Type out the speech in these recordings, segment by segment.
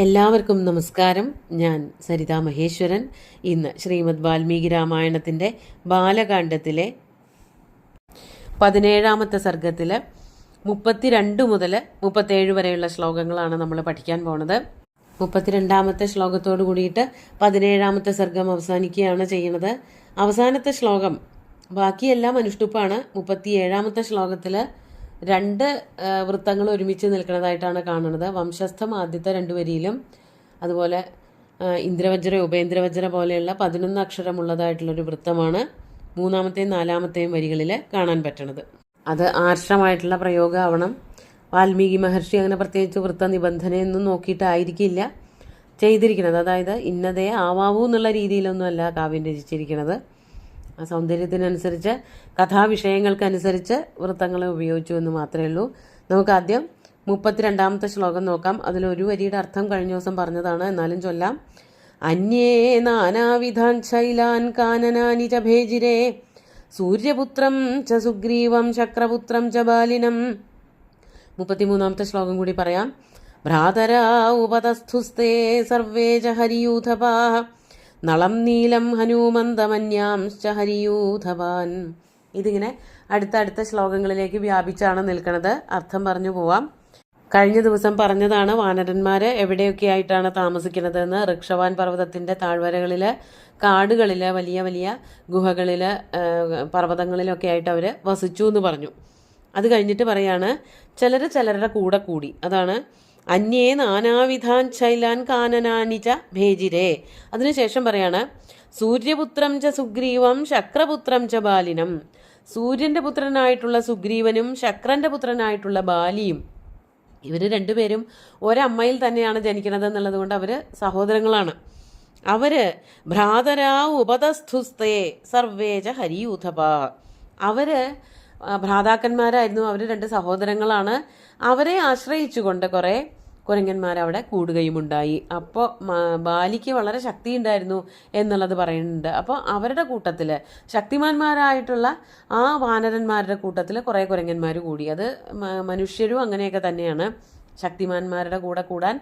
എല്ലാവർക്കും നമസ്കാരം. ഞാൻ സരിതാ മഹേശ്വരൻ. ഇന്ന് ശ്രീമദ് വാൽമീകി രാമായണത്തിൻ്റെ ബാലകാണ്ഡത്തിലെ 17ാമത്തെ സർഗത്തിൽ 32 മുതൽ 37 വരെയുള്ള ശ്ലോകങ്ങളാണ് നമ്മൾ പഠിക്കാൻ പോണത്. 32ാമത്തെ ശ്ലോകത്തോട് കൂടിയിട്ട് 17ാമത്തെ സർഗം അവസാനിക്കുകയാണ് ചെയ്യുന്നത്. അവസാനത്തെ ശ്ലോകം ബാക്കിയെല്ലാം അനുഷ്ടുപ്പാണ്. 37ാമത്തെ ശ്ലോകത്തിൽ 2 വൃത്തങ്ങൾ ഒരുമിച്ച് നിൽക്കുന്നതായിട്ടാണ് കാണുന്നത്. വംശസ്ഥം ആദ്യത്തെ 2 വരിയിലും അതുപോലെ ഇന്ദ്രവജ്ര ഉപേന്ദ്രവജ്ര പോലെയുള്ള 11 അക്ഷരമുള്ളതായിട്ടുള്ളൊരു വൃത്തമാണ് 3ാമത്തെയും 4ാമത്തെയും വരികളിൽ കാണാൻ പറ്റണത്. അത് ആർഷമായിട്ടുള്ള പ്രയോഗമാവണം. വാൽമീകി മഹർഷി അങ്ങനെ പ്രത്യേകിച്ച് വൃത്ത നിബന്ധനയൊന്നും നോക്കിയിട്ടായിരിക്കില്ല ചെയ്തിരിക്കുന്നത്. അതായത് ഇന്നതേ ആവാവൂ എന്നുള്ള രീതിയിലൊന്നുമല്ല കാവ്യം രചിച്ചിരിക്കുന്നത്. സൗന്ദര്യത്തിനനുസരിച്ച് കഥാവിഷയങ്ങൾക്കനുസരിച്ച് വൃത്തങ്ങളെ ഉപയോഗിച്ചു എന്ന് മാത്രമേ ഉള്ളൂ. നമുക്ക് ആദ്യം 32ാമത്തെ ശ്ലോകം നോക്കാം. അതിലൊരു വരിയുടെ അർത്ഥം കഴിഞ്ഞ ദിവസം പറഞ്ഞതാണ്, എന്നാലും ചൊല്ലാം. അന്യേ നാനാവിധാൻ ശൈലാൻ കാനനാനി ച ഭേജിരേ സൂര്യപുത്രം ച സുഗ്രീവം ശക്രപുത്രം ച ബാലിനം. 33ാമത്തെ ശ്ലോകം കൂടി പറയാം. ഭ്രാതരാ ഉപതസ്ഥുസ്തേ സർവേ ച ഹരിയൂഥപാ നളം നീലം ഹനുമന്തമന്യാംശ്ച ഹരിയൂഥവാൻ. ഇതിങ്ങനെ അടുത്തടുത്ത ശ്ലോകങ്ങളിലേക്ക് വ്യാപിച്ചാണ് നിൽക്കുന്നത്. അർത്ഥം പറഞ്ഞു പോവാം. കഴിഞ്ഞ ദിവസം പറഞ്ഞതാണ് വാനരന്മാർ എവിടെയൊക്കെ ആയിട്ടാണ് താമസിക്കുന്നതെന്ന്. ഋക്ഷവാൻ പർവ്വതത്തിൻ്റെ താഴ്വരകളിൽ, കാടുകളിൽ, വലിയ വലിയ ഗുഹകളിൽ, പർവ്വതങ്ങളിലൊക്കെ ആയിട്ട് അവർ വസിച്ചു എന്ന് പറഞ്ഞു. അത് കഴിഞ്ഞിട്ട് പറയാണ് ചിലരുടെ കൂടെ കൂടി. അതാണ് അന്യേ നാനാവിധാൻ ശൈലാൻ കാനനാനി ച ഭേജിരേ. അതിനുശേഷം പറയാണ് സൂര്യപുത്രം ച സുഗ്രീവം ശക്രപുത്രം ച ബാലിനം. സൂര്യൻ്റെ പുത്രനായിട്ടുള്ള സുഗ്രീവനും ശക്രൻ്റെ പുത്രനായിട്ടുള്ള ബാലിയും, ഇവർ രണ്ടുപേരും ഒരമ്മയിൽ തന്നെയാണ് ജനിക്കുന്നത് എന്നുള്ളത് കൊണ്ട് അവർ സഹോദരങ്ങളാണ്. അവർ ഭ്രാതരാ ഉപതസ്ഥുസ്തേ സർവേ ച ഹരിയൂഥപാ. അവർ ഭ്രാതാക്കന്മാരായിരുന്നു. അവർ 2 സഹോദരങ്ങളാണ്. അവരെ ആശ്രയിച്ചുകൊണ്ട് കുറേ കുരങ്ങന്മാരവിടെ കൂടുകയുമുണ്ടായി. അപ്പോൾ ബാലിക്ക് വളരെ ശക്തി ഉണ്ടായിരുന്നു എന്നുള്ളത് പറയുന്നുണ്ട്. അപ്പോൾ അവരുടെ കൂട്ടത്തിൽ ശക്തിമാന്മാരായിട്ടുള്ള ആ വാനരന്മാരുടെ കൂട്ടത്തിൽ കുറേ കുരങ്ങന്മാർ കൂടി. അത് മനുഷ്യരും അങ്ങനെയൊക്കെ തന്നെയാണ്. ശക്തിമാന്മാരുടെ കൂടെ കൂടാൻ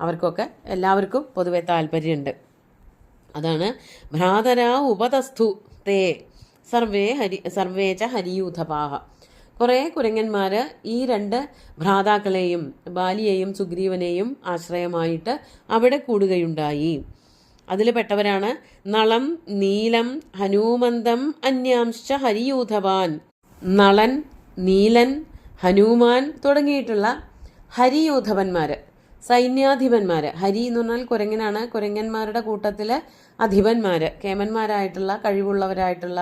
അവർക്കൊക്കെ എല്ലാവർക്കും പൊതുവെ താല്പര്യമുണ്ട്. അതാണ് ഭ്രാതരാ ഉപതസ്ഥു തേ സർവേ ച ഹരിയൂഥപാഹ. കുറേ കുരങ്ങന്മാർ ഈ 2 ഭ്രാതാക്കളെയും ബാലിയെയും സുഗ്രീവനെയും ആശ്രയമായിട്ട് അവിടെ കൂടുകയുണ്ടായി. അതിൽ പെട്ടവരാണ് നളം നീലം ഹനുമന്തം അന്യാംശ്ച ഹരിയൂഥവാൻ. നളൻ, നീലൻ, ഹനുമാൻ തുടങ്ങിയിട്ടുള്ള ഹരിയൂഥവന്മാർ, സൈന്യാധിപന്മാർ. ഹരി എന്ന് പറഞ്ഞാൽ കുരങ്ങനാണ്. കുരങ്ങന്മാരുടെ കൂട്ടത്തിൽ അധിപന്മാർ, കേമന്മാരായിട്ടുള്ള കഴിവുള്ളവരായിട്ടുള്ള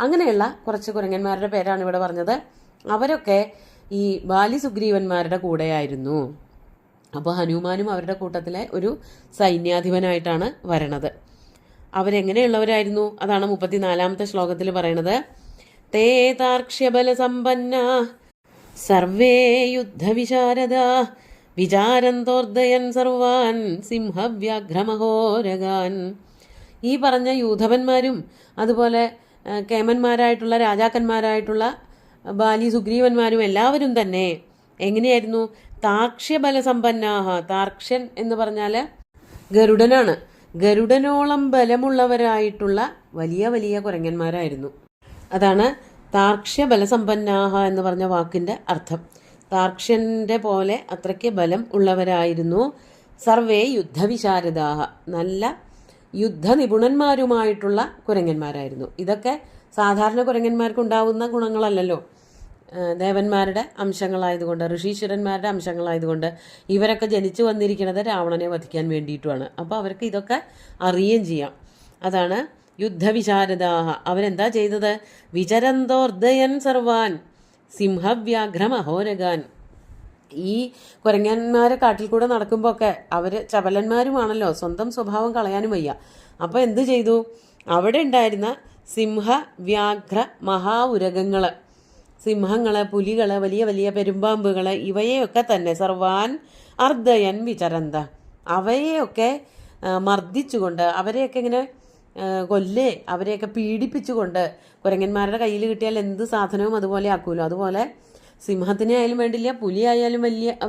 അങ്ങനെയുള്ള കുറച്ച് കുരങ്ങന്മാരുടെ പേരാണ് ഇവിടെ പറഞ്ഞത്. അവരൊക്കെ ഈ ബാലി സുഗ്രീവന്മാരുടെ കൂടെയായിരുന്നു. അപ്പോൾ ഹനുമാനും അവരുടെ കൂട്ടത്തിലെ ഒരു സൈന്യാധിപനായിട്ടാണ് വരണത്. അവരെങ്ങനെയുള്ളവരായിരുന്നു? അതാണ് 34ാമത്തെ ശ്ലോകത്തിൽ പറയണത്. തേ താർക്ഷ്യബല സമ്പന്ന സർവേ യുദ്ധവിശാരദ വിചാരന്തോർദയൻ സർവാൻ സിംഹവ്യാഘ്രമഹോരകാൻ. ഈ പറഞ്ഞ യൂഥവന്മാരും അതുപോലെ കേമന്മാരായിട്ടുള്ള രാജാക്കന്മാരായിട്ടുള്ള ബാലി സുഗ്രീവന്മാരും എല്ലാവരും തന്നെ എങ്ങനെയായിരുന്നു? താർക്ഷ്യബലസമ്പന്നാഹ. താർക്ഷ്യൻ എന്ന് പറഞ്ഞാൽ ഗരുഡനാണ്. ഗരുഡനോളം ബലമുള്ളവരായിട്ടുള്ള വലിയ വലിയ കുരങ്ങന്മാരായിരുന്നു. അതാണ് താർക്ഷ്യബലസമ്പന്നാഹ എന്ന് പറഞ്ഞ വാക്കിൻ്റെ അർത്ഥം. താർക്ഷ്യൻ്റെ പോലെ അത്രയ്ക്ക് ബലം ഉള്ളവരായിരുന്നു. സർവേ യുദ്ധവിശാരദാഹ. നല്ല യുദ്ധനിപുണന്മാരുമായിട്ടുള്ള കുരങ്ങന്മാരായിരുന്നു. ഇതൊക്കെ സാധാരണ കുരങ്ങന്മാർക്കുണ്ടാവുന്ന ഗുണങ്ങളല്ലല്ലോ. ദേവന്മാരുടെ അംശങ്ങളായതുകൊണ്ട്, ഋഷീശ്വരന്മാരുടെ അംശങ്ങളായതുകൊണ്ട് ഇവരൊക്കെ ജനിച്ചു വന്നിരിക്കുന്നത് രാവണനെ വധിക്കാൻ വേണ്ടിയിട്ടുമാണ്. അപ്പോൾ അവർക്ക് ഇതൊക്കെ അറിയുകയും ചെയ്യാം. അതാണ് യുദ്ധവിശാരദാഹ. അവരെന്താ ചെയ്തത്? വിചരന്തോർദയൻ സർവാൻ സിംഹവ്യാഘ്രമഹോരകാൻ. ഈ കുരങ്ങന്മാരെ കാട്ടിൽ കൂടെ നടക്കുമ്പോൾ ഒക്കെ അവർ ചപലന്മാരുമാണല്ലോ, സ്വന്തം സ്വഭാവം കളയാനും വയ്യ. അപ്പോൾ എന്ത് ചെയ്തു? അവിടെ ഉണ്ടായിരുന്ന സിംഹ വ്യാഘ്ര മഹാഉരകങ്ങൾ, സിംഹങ്ങൾ, പുലികൾ, വലിയ വലിയ പെരുമ്പാമ്പുകൾ, ഇവയെയൊക്കെ തന്നെ സർവാൻ അർദ്ധയൻ വിചരന്ത. അവയെയൊക്കെ മർദ്ദിച്ചുകൊണ്ട്, അവരെയൊക്കെ ഇങ്ങനെ അവരെയൊക്കെ പീഡിപ്പിച്ചുകൊണ്ട്, കുരങ്ങന്മാരുടെ കയ്യിൽ കിട്ടിയാൽ എന്ത് സാധനവും അതുപോലെ ആക്കുമല്ലോ, അതുപോലെ സിംഹത്തിനെ ആയാലും വേണ്ടില്ല, പുലി ആയാലും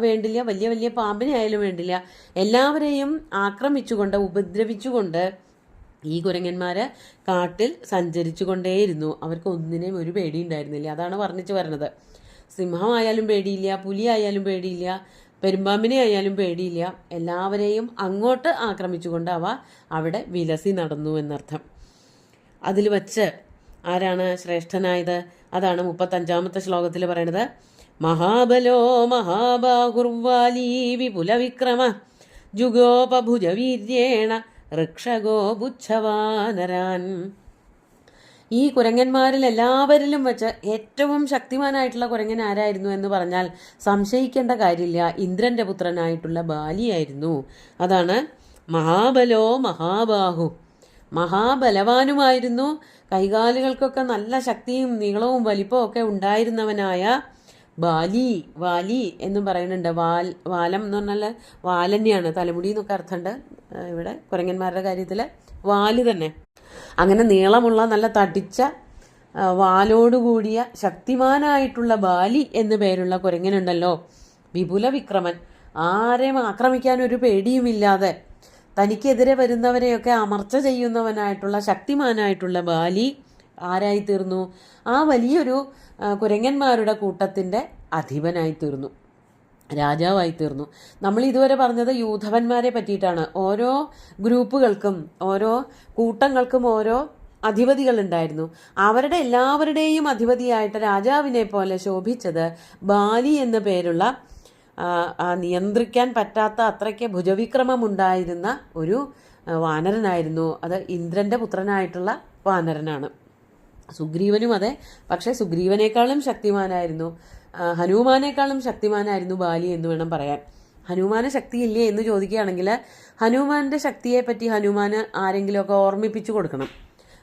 വേണ്ടില്ല, വലിയ വലിയ പാമ്പിനെ ആയാലും വേണ്ടില്ല, എല്ലാവരെയും ആക്രമിച്ചുകൊണ്ട് ഉപദ്രവിച്ചുകൊണ്ട് ഈ കുരങ്ങന്മാർ കാട്ടിൽ സഞ്ചരിച്ചു കൊണ്ടേയിരുന്നു. അവർക്ക് ഒന്നിനെയും ഒരു പേടി ഉണ്ടായിരുന്നില്ല. അതാണ് വർണ്ണിച്ചു വരുന്നത്. സിംഹമായാലും പേടിയില്ല, പുലി ആയാലും പേടിയില്ല, പെരുമ്പാമ്പിനെ ആയാലും പേടിയില്ല. എല്ലാവരെയും അങ്ങോട്ട് ആക്രമിച്ചുകൊണ്ട് അവ അവിടെ വിലസി നടന്നു എന്നർത്ഥം. അതിൽ വച്ച് ആരാണ് ശ്രേഷ്ഠനായത്? അതാണ് 35-ാമത്തെ ശ്ലോകത്തിൽ പറയുന്നത്. മഹാബലോ മഹാബാഹുർവാലീ വിപുലവിക്രമ ജുഗോപഭുജവീര്യേണ ഋക്ഷഗോ ബുച്ഛവാനരാൻ. ഈ കുരങ്ങന്മാരിൽ എല്ലാവരിലും വെച്ച് ഏറ്റവും ശക്തിമാനായിട്ടുള്ള കുരങ്ങൻ ആരായിരുന്നു എന്ന് പറഞ്ഞാൽ സംശയിക്കേണ്ട കാര്യമില്ല, ഇന്ദ്രന്റെ പുത്രനായിട്ടുള്ള ബാലിയായിരുന്നു. അതാണ് മഹാബലോ മഹാബാഹു, മഹാബലവാനുമായിരുന്നു. കൈകാലുകൾക്കൊക്കെ നല്ല ശക്തിയും നീളവും വലിപ്പവും ഒക്കെ ഉണ്ടായിരുന്നവനായ വാലി എന്നും പറയുന്നുണ്ട്. വാലം എന്ന് പറഞ്ഞാൽ വാലന്നെയാണ്, തലമുടി എന്നൊക്കെ അർത്ഥമുണ്ട്. ഇവിടെ കുരങ്ങന്മാരുടെ കാര്യത്തിൽ വാല് തന്നെ. അങ്ങനെ നീളമുള്ള നല്ല തടിച്ച വാലോടുകൂടിയ ശക്തിമാനായിട്ടുള്ള ബാലി എന്നു പേരുള്ള കുരങ്ങനുണ്ടല്ലോ, വിപുല വിക്രമൻ, ആരെയും ആക്രമിക്കാൻ ഒരു പേടിയുമില്ലാതെ തനിക്കെതിരെ വരുന്നവരെയൊക്കെ അമർച്ച ചെയ്യുന്നവനായിട്ടുള്ള ശക്തിമാനായിട്ടുള്ള ബാലി ആരായി തീർന്നു? ആ വലിയൊരു കുരങ്ങന്മാരുടെ കൂട്ടത്തിൻ്റെ അധിപനായി തീർന്നു, രാജാവായി തീർന്നു. നമ്മൾ ഇതുവരെ പറഞ്ഞത് യൂഥവന്മാരെ പറ്റിയിട്ടാണ്. ഓരോ ഗ്രൂപ്പുകൾക്കും ഓരോ കൂട്ടങ്ങൾക്കും ഓരോ അധിപതികൾ ഉണ്ടായിരുന്നു. അവരുടെ എല്ലാവരുടെയും അധിപതിയായിട്ട് രാജാവിനെ പോലെ ശോഭിച്ചത് ബാലി എന്ന പേരുള്ള നിയന്ത്രിക്കാൻ പറ്റാത്ത അത്രയ്ക്ക് ഭുജവിക്രമമുണ്ടായിരുന്ന ഒരു വാനരനായിരുന്നു. അത് ഇന്ദ്രന്റെ പുത്രനായിട്ടുള്ള വാനരനാണ്. സുഗ്രീവനും അതെ, പക്ഷെ സുഗ്രീവനേക്കാളും ശക്തിമാനായിരുന്നു, ഹനുമാനേക്കാളും ശക്തിമാനായിരുന്നു ബാലി എന്ന് വേണം പറയാൻ. ഹനുമാന് ശക്തിയില്ലേ എന്ന് ചോദിക്കുകയാണെങ്കിൽ ഹനുമാന്റെ ശക്തിയെ പറ്റി ഹനുമാന് ആരെങ്കിലുമൊക്കെ ഓർമ്മിപ്പിച്ചു കൊടുക്കണം.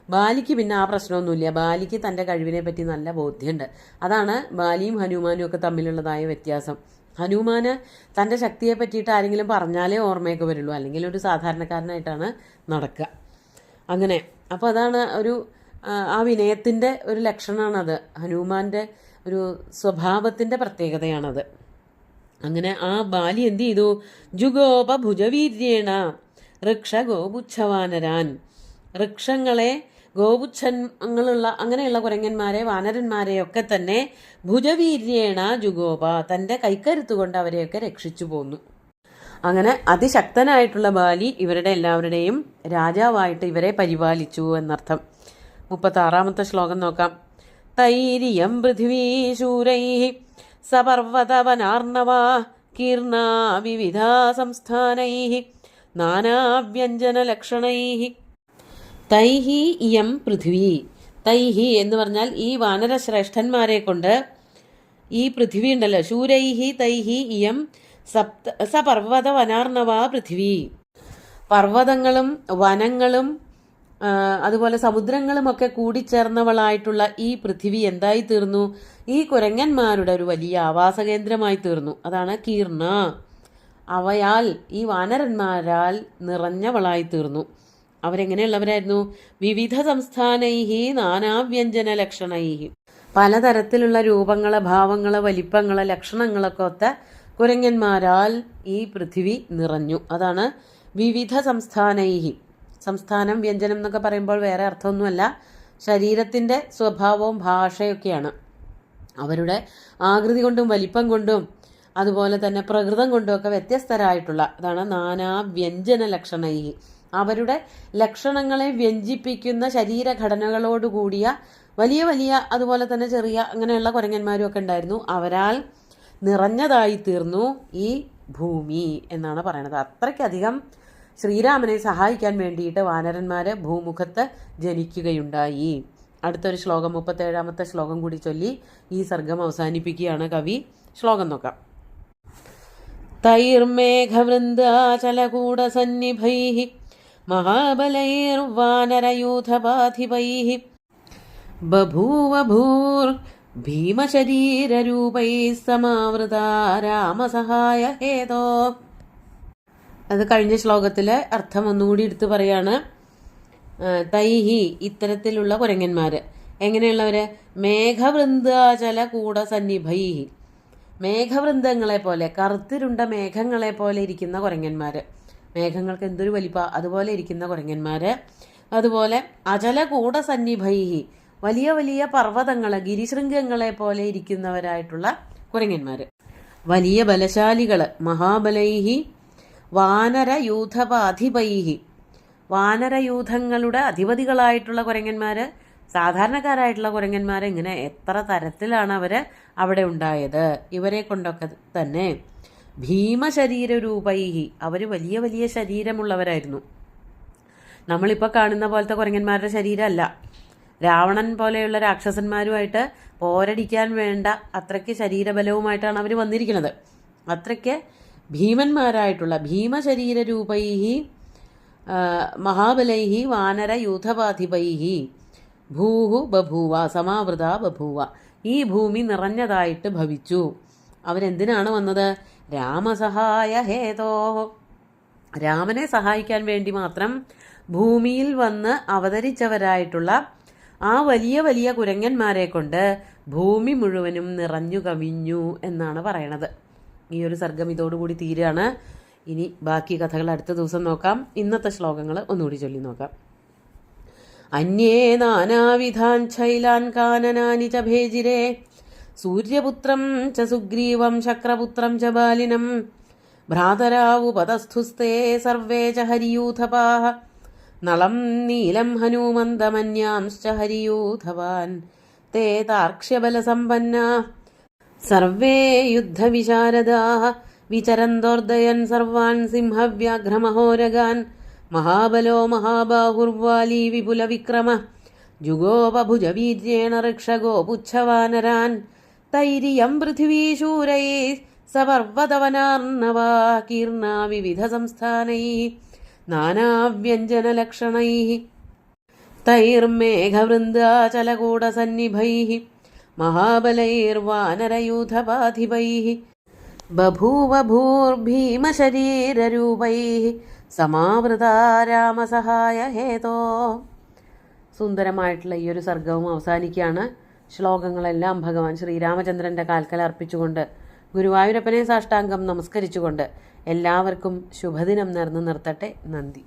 ബാലിക്ക് പിന്നെ ആ പ്രശ്നമൊന്നുമില്ല. ബാലിക്ക് തൻ്റെ കഴിവിനെ പറ്റി നല്ല ബോധ്യമുണ്ട്. അതാണ് ബാലിയും ഹനുമാനും ഒക്കെ തമ്മിലുള്ളതായ വ്യത്യാസം. ഹനുമാന് തൻ്റെ ശക്തിയെ പറ്റിയിട്ട് ആരെങ്കിലും പറഞ്ഞാലേ ഓർമ്മയൊക്കെ വരുള്ളൂ, അല്ലെങ്കിൽ ഒരു സാധാരണക്കാരനായിട്ടാണ് നടക്കുക. അങ്ങനെ അപ്പോൾ അതാണ് ഒരു ആ വിനയത്തിൻ്റെ ഒരു ലക്ഷണമാണത്. ഹനുമാന്റെ ഒരു സ്വഭാവത്തിൻ്റെ പ്രത്യേകതയാണത്. അങ്ങനെ ആ ബാലി എന്ത് ചെയ്തു? ജുഗോപഭുജവീര്യേണ ഋക്ഷഗോപുച്ഛവാനരാൻ, വൃക്ഷങ്ങളെ ഗോപുച്ഛങ്ങളുള്ള അങ്ങനെയുള്ള കുരങ്ങന്മാരെ വാനരന്മാരെയൊക്കെ തന്നെ ഭുജവീര്യേണ ജുഗോപ, തൻ്റെ കൈക്കരുത്തുകൊണ്ട് അവരെയൊക്കെ രക്ഷിച്ചു പോന്നു. അങ്ങനെ അതിശക്തനായിട്ടുള്ള ബാലി ഇവരുടെ എല്ലാവരുടെയും രാജാവായിട്ട് ഇവരെ പരിപാലിച്ചു എന്നർത്ഥം. 36-ാമത്തെ ശ്ലോകം നോക്കാം. തൈരിയം പൃഥ്വീശൂരൈഃ സപർവതവനാർണവാ കീർണാ വിവിധാ സംസ്ഥാനൈഃ നാനാവ്യഞ്ജനലക്ഷണൈഃ. തൈഹി ഇയം പൃഥ്വി. തൈഹി എന്ന് പറഞ്ഞാൽ ഈ വാനരശ്രേഷ്ഠന്മാരെ കൊണ്ട് ഈ പൃഥ്വി ഉണ്ടല്ലോ, ശൂരൈഹി തൈഹി ഇയം സപർവത വനാർണവാ പൃഥ്വി. പർവ്വതങ്ങളും വനങ്ങളും അതുപോലെ സമുദ്രങ്ങളുമൊക്കെ കൂടിച്ചേർന്നവളായിട്ടുള്ള ഈ പൃഥ്വി എന്തായി തീർന്നു? ഈ കുരങ്ങന്മാരുടെ ഒരു വലിയ ആവാസ കേന്ദ്രമായി തീർന്നു. അതാണ് കീർണ. അവയാൽ, ഈ വാനരന്മാരാൽ നിറഞ്ഞവളായി തീർന്നു. അവരെങ്ങനെയുള്ളവരായിരുന്നു? വിവിധ സംസ്ഥാനൈഹി നാനാവ്യഞ്ജന ലക്ഷണൈഹി, പലതരത്തിലുള്ള രൂപങ്ങള്, ഭാവങ്ങള്, വലിപ്പങ്ങള്, ലക്ഷണങ്ങളൊക്കെ ഒത്ത കുരങ്ങന്മാരാൽ ഈ പൃഥ്വി നിറഞ്ഞു. അതാണ് വിവിധ സംസ്ഥാനൈഹി. സംസ്ഥാനം, വ്യഞ്ജനം എന്നൊക്കെ പറയുമ്പോൾ വേറെ അർത്ഥമൊന്നുമല്ല, ശരീരത്തിൻ്റെ സ്വഭാവവും ഭാഷയൊക്കെയാണ്. അവരുടെ ആകൃതി കൊണ്ടും വലിപ്പം കൊണ്ടും അതുപോലെ തന്നെ പ്രകൃതം കൊണ്ടുമൊക്കെ വ്യത്യസ്തരായിട്ടുള്ള, അതാണ് നാനാ വ്യഞ്ജന ലക്ഷണൈഹി. അവരുടെ ലക്ഷണങ്ങളെ വ്യഞ്ജിപ്പിക്കുന്ന ശരീരഘടനകളോടുകൂടിയ വലിയ വലിയ അതുപോലെ തന്നെ ചെറിയ അങ്ങനെയുള്ള കുരങ്ങന്മാരും ഒക്കെ ഉണ്ടായിരുന്നു. അവരാൽ നിറഞ്ഞതായി തീർന്നു ഈ ഭൂമി എന്നാണ് പറയണത്. അത്രയ്ക്കധികം ശ്രീരാമനെ സഹായിക്കാൻ വേണ്ടിയിട്ട് വാനരന്മാര് ഭൂമുഖത്ത് ജനിക്കുകയുണ്ടായി. അടുത്തൊരു ശ്ലോകം, 37-ാമത്തെ ശ്ലോകം കൂടി ചൊല്ലി ഈ സർഗം അവസാനിപ്പിക്കുകയാണ് കവി. ശ്ലോകം നോക്കാം. തൈർമേഘവൃന്ദാചലകൂടസന്നിഭൈഃ മഹാബലൈർവാനരയൂഥപാധിപൈഃ ബഭൂവ ഭൂർ ഭീമശരീരരൂപൈഃ സമാവൃതാ രാമസഹായ ഹേതോ. അത് കഴിഞ്ഞ ശ്ലോകത്തിലെ അർത്ഥം ഒന്നുകൂടി എടുത്തു പറയാണ്. തൈഹി, ഇത്തരത്തിലുള്ള കുരങ്ങന്മാര് എങ്ങനെയുള്ളവര്? മേഘവൃന്ദാചല കൂടസന്നിഭൈഹി, മേഘവൃന്ദങ്ങളെ പോലെ, കറുത്തിരുണ്ട മേഘങ്ങളെ പോലെ ഇരിക്കുന്ന കുരങ്ങന്മാർ. മേഘങ്ങൾക്ക് എന്തൊരു വലിപ്പ, അതുപോലെ ഇരിക്കുന്ന കുരങ്ങന്മാർ. അതുപോലെ അചലകൂട സന്നിഭൈഹി, വലിയ വലിയ പർവ്വതങ്ങൾ, ഗിരിശൃംഗങ്ങളെ പോലെ ഇരിക്കുന്നവരായിട്ടുള്ള കുരങ്ങന്മാർ. വലിയ ബലശാലികൾ, മഹാബലൈഹി വാനരയൂഥപാധിപൈഹി, വാനരയൂഥങ്ങളുടെ അധിപതികളായിട്ടുള്ള കുരങ്ങന്മാർ, സാധാരണക്കാരായിട്ടുള്ള കുരങ്ങന്മാർ, ഇങ്ങനെ എത്ര തരത്തിലാണ് അവർ അവിടെ ഉണ്ടായത്. ഇവരെ കൊണ്ടൊക്കെ തന്നെ ഭീമശരീരരൂപൈഹി, അവർ വലിയ വലിയ ശരീരമുള്ളവരായിരുന്നു. നമ്മളിപ്പോൾ കാണുന്ന പോലത്തെ കുരങ്ങന്മാരുടെ ശരീരമല്ല. രാവണൻ പോലെയുള്ള രാക്ഷസന്മാരുമായിട്ട് പോരടിക്കാൻ വേണ്ട അത്രയ്ക്ക് ശരീരബലവുമായിട്ടാണ് അവർ വന്നിരിക്കുന്നത്. അത്രയ്ക്ക് ഭീമന്മാരായിട്ടുള്ള ഭീമശരീരരൂപൈഹി മഹാബലൈഹി വാനരയൂഥപാധിപൈഹി ഭൂഹു ബഭൂവ സമാവൃത ബഭൂവ, ഈ ഭൂമി നിറഞ്ഞതായിട്ട് ഭവിച്ചു. അവരെന്തിനാണ് വന്നത്? രാമസഹായ ഹേതോ, രാമനെ സഹായിക്കാൻ വേണ്ടി മാത്രം ഭൂമിയിൽ വന്ന് അവതരിച്ചവരായിട്ടുള്ള ആ വലിയ വലിയ കുരങ്ങന്മാരെ കൊണ്ട് ഭൂമി മുഴുവനും നിറഞ്ഞു കവിഞ്ഞു എന്നാണ് പറയണത്. ഈ ഒരു സർഗം ഇതോടുകൂടി തീരുകയാണ്. ഇനി ബാക്കി കഥകൾ അടുത്ത ദിവസം നോക്കാം. ഇന്നത്തെ ശ്ലോകങ്ങൾ ഒന്നുകൂടി ചൊല്ലി നോക്കാം. അന്യേ നാനാവിധാൻ ശൈലാൻ കാനനാനി ച ഭേജിരേ സൂര്യപുത്രം ച സുഗ്രീവം ശക്രപുത്രം ച ബാലിനം ഭ്രാതരാവുപതസ്ഥുസ്തേ സർവേ ച ഹരിയൂഥപാഃ നളം നീലം ഹനുമന്തമന്യാംശ്ച ഹരിയൂഥവാൻ തേ താർക്ഷ്യബലസമ്പന്നാഃ സർവേ യുദ്ധവിശാരദാഃ വിചരന്തോർദയൻ സർവാൻ സിംഹവ്യാഘ്രമഹോരഗാൻ മഹാബലോ മഹാബാഹുർവാലി വിപുലവിക്രമഃ ജുഗോപഭുജവീര്യേണ ഋക്ഷഗോ പുച്ഛവാനരാൻ തൈരിയം പൃഥിവീശൂരൈഃ സപർവതവനാർണവാഃ കീർണാ വിവിധസംസ്ഥാനൈഃ നാനാവ്യഞ്ജനലക്ഷണൈഃ തൈർമേഘവൃന്ദാചലകൂടസന്നിഭൈഃ മഹാബലൈർവാനരയൂഥപാധിപൈഃ ബഭൂവ ഭൂർഭീമശരീരരൂപൈഃ സമാവൃതാ രാമസഹായ ഹേതോ. സുന്ദരമായിട്ടുള്ള ഈ ഒരു സർഗവും അവസാനിക്കുകയാണ്. ശ്ലോകങ്ങളെല്ലാം ഭഗവാൻ ശ്രീരാമചന്ദ്രൻ്റെ കാൽക്കൽ അർപ്പിച്ചുകൊണ്ട് ഗുരുവായൂരപ്പനെ സാഷ്ടാംഗം നമസ്കരിച്ചുകൊണ്ട് എല്ലാവർക്കും ശുഭദിനം നേർന്നു നിർത്തട്ടെ. നന്ദി.